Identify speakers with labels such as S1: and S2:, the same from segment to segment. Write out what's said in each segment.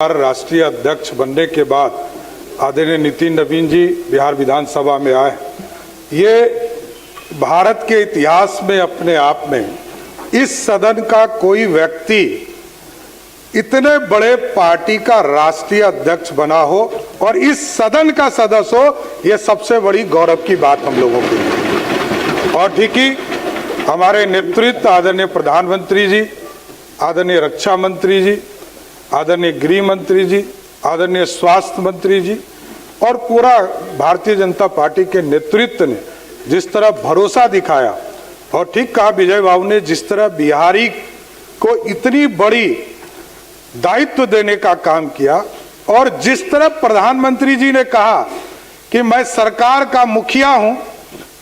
S1: राष्ट्रीय अध्यक्ष बनने के बाद आदरणीय नितिन नवीन जी बिहार विधानसभा में आए। ये भारत के इतिहास में अपने आप में इस सदन का कोई व्यक्ति इतने बड़े पार्टी का राष्ट्रीय अध्यक्ष बना हो और इस सदन का सदस्य हो, ये सबसे बड़ी गौरव की बात हम लोगों के लिए। और ठीक ही हमारे नेतृत्व आदरणीय प्रधानमंत्री जी, आदरणीय रक्षा मंत्री जी, आदरणीय गृह मंत्री जी, आदरणीय स्वास्थ्य मंत्री जी और पूरा भारतीय जनता पार्टी के नेतृत्व ने जिस तरह भरोसा दिखाया और ठीक कहा विजय बाबू ने, जिस तरह बिहारी को इतनी बड़ी दायित्व देने का काम किया और जिस तरह प्रधानमंत्री जी ने कहा कि मैं सरकार का मुखिया हूं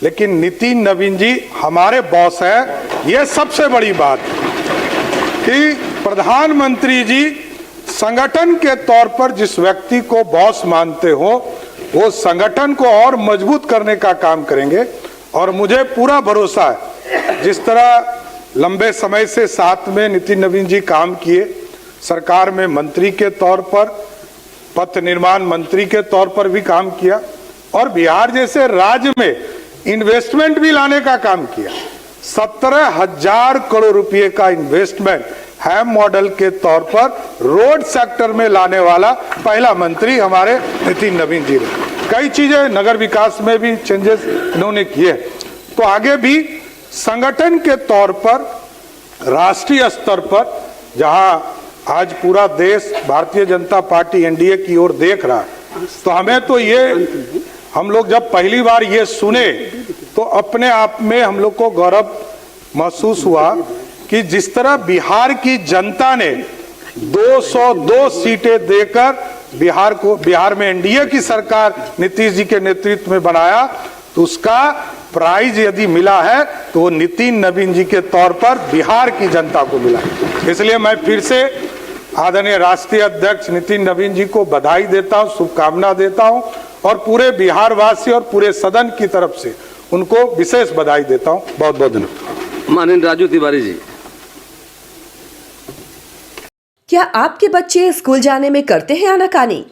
S1: लेकिन नितिन नवीन जी हमारे बॉस है। यह सबसे बड़ी बात कि प्रधानमंत्री जी संगठन के तौर पर जिस व्यक्ति को बॉस मानते हो वो संगठन को और मजबूत करने का काम करेंगे। और मुझे पूरा भरोसा है जिस तरह लंबे समय से साथ में नितिन नवीन जी काम किए, सरकार में मंत्री के तौर पर, पथ निर्माण मंत्री के तौर पर भी काम किया और बिहार जैसे राज्य में इन्वेस्टमेंट भी लाने का काम किया। 17,000 करोड़ रुपए का इन्वेस्टमेंट हैम मॉडल के तौर पर रोड सेक्टर में लाने वाला पहला मंत्री हमारे नितिन नवीन जी ने। कई चीजें नगर विकास में भी चेंजेस इन्होंने किए। तो आगे भी संगठन के तौर पर राष्ट्रीय स्तर पर जहां आज पूरा देश भारतीय जनता पार्टी एनडीए की ओर देख रहा है, तो हमें तो ये हम लोग जब पहली बार ये सुने तो अपने आप में हम लोग को गौरव महसूस हुआ कि जिस तरह बिहार की जनता ने 202 सीटें देकर बिहार में एनडीए की सरकार नीतीश जी के नेतृत्व में बनाया, तो उसका प्राइज यदि मिला है तो वो नितिन नवीन जी के तौर पर बिहार की जनता को मिला। इसलिए मैं फिर से आदरणीय राष्ट्रीय अध्यक्ष नितिन नवीन जी को बधाई देता हूं, शुभकामना देता हूं और पूरे बिहार वासी और पूरे सदन की तरफ से उनको विशेष बधाई देता हूं। बहुत बहुत धन्यवाद।
S2: माननीय राजू तिवारी जी।
S3: क्या आपके बच्चे स्कूल जाने में करते हैं आनाकानी?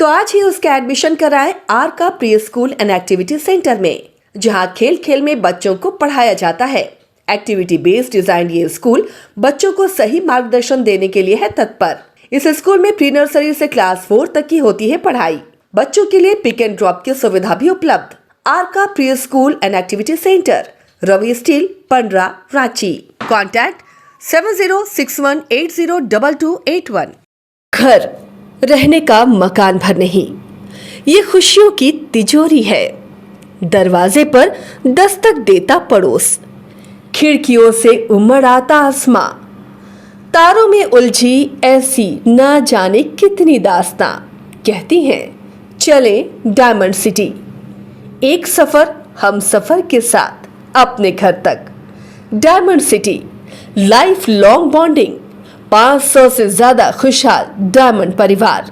S3: तो आज ही उसका एडमिशन कराएं आर का pre school and activity centre में, जहां खेल खेल में बच्चों को पढ़ाया जाता है। एक्टिविटी बेस्ड डिजाइन ये स्कूल बच्चों को सही मार्गदर्शन देने के लिए है तत्पर। इस स्कूल में प्री नर्सरी से क्लास 4 तक की होती है पढ़ाई। बच्चों के लिए पिक एंड ड्रॉप की सुविधा भी उपलब्ध। आर का pre school and activity centre, Ravi steel, Pandra, Ranchi. Contact 7061802281। घर रहने का मकान भर नहीं, ये खुशियों की तिजोरी है। दरवाजे पर दस्तक देता पड़ोस, खिड़कियों से उमड़ आता आसमां, तारों में उलझी ऐसी ना जाने कितनी दास्तां। कहती हैं चले डायमंड सिटी, एक सफर हम सफर के साथ अपने घर तक। Diamond city, life long bonding, 500 से ज्यादा खुशहाल डायमंड परिवार।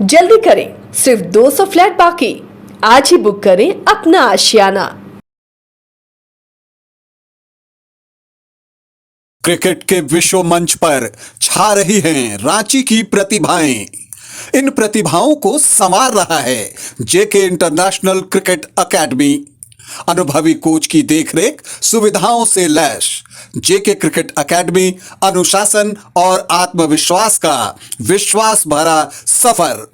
S3: जल्दी करें, सिर्फ 200 फ्लैट बाकी। आज ही बुक करें अपना आशियाना।
S4: क्रिकेट के विश्व मंच पर छा रही हैं रांची की प्रतिभाएं। इन प्रतिभाओं को संवार रहा है जेके इंटरनेशनल क्रिकेट एकेडमी। अनुभवी कोच की देखरेख, सुविधाओं से लैस जेके क्रिकेट एकेडमी अनुशासन और आत्मविश्वास का विश्वास भरा सफर।